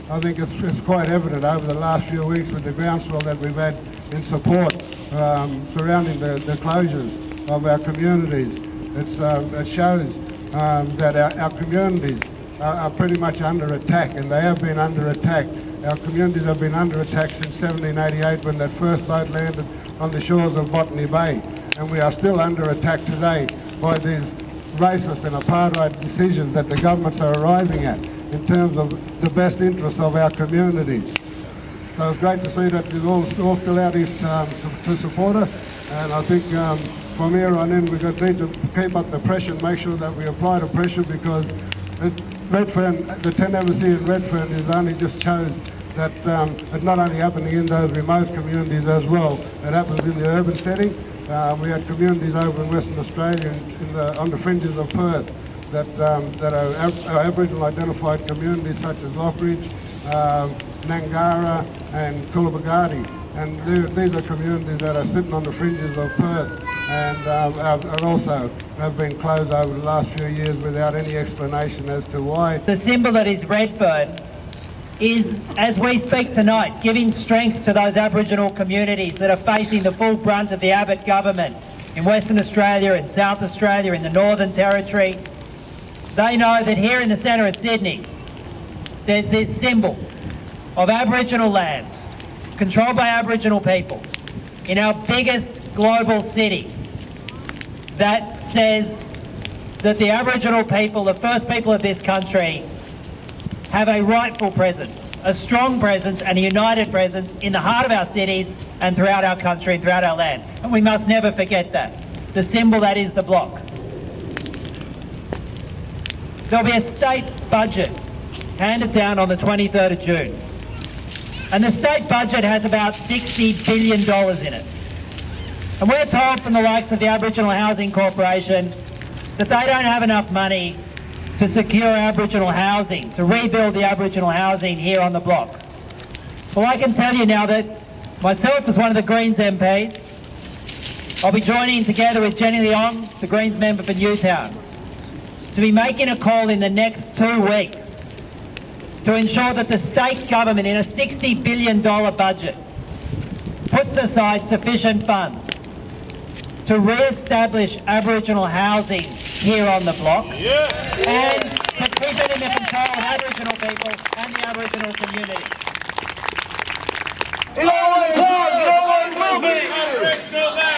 I think it's quite evident over the last few weeks with the groundswell that we've had in support surrounding the closures of our communities. It shows that our communities are pretty much under attack, and they have been under attack. Our communities have been under attack since 1788 when that first boat landed on the shores of Botany Bay, and we are still under attack today by these racist and apartheid decisions that the governments are arriving at in terms of the best interests of our communities. So it's great to see that you're all still out east to support us, and I think from here on in we're going to need to keep up the pressure and make sure that we apply the pressure, because Redfern, the Tent Embassy in Redfern is only just shows that it's not only happening in those remote communities as well, it happens in the urban setting. We had communities over in Western Australia on the fringes of Perth that are Aboriginal identified communities such as Lockridge, Nangara and Coolabagadi, and these are communities that are sitting on the fringes of Perth and also have been closed over the last few years without any explanation as to why. The symbol that is Redfern is, as we speak tonight, giving strength to those Aboriginal communities that are facing the full brunt of the Abbott government in Western Australia, in South Australia, in the Northern Territory. They know that here in the centre of Sydney, there's this symbol of Aboriginal land, controlled by Aboriginal people, in our biggest global city, that says that the Aboriginal people, the first people of this country, have a rightful presence, a strong presence and a united presence in the heart of our cities and throughout our country and throughout our land. And we must never forget that. The symbol that is the block. There'll be a state budget handed down on the 23rd of June. And the state budget has about $60 billion in it. And we're told from the likes of the Aboriginal Housing Corporation that they don't have enough money to secure Aboriginal housing, to rebuild the Aboriginal housing here on the block. Well, I can tell you now that myself as one of the Greens MPs, I'll be joining together with Jenny Leong, the Greens member for Newtown, to be making a call in the next 2 weeks to ensure that the state government, in a $60 billion budget, puts aside sufficient funds to re-establish Aboriginal housing here on the block, and to keep it in the control of Aboriginal people and the Aboriginal community. It always was, it always will be!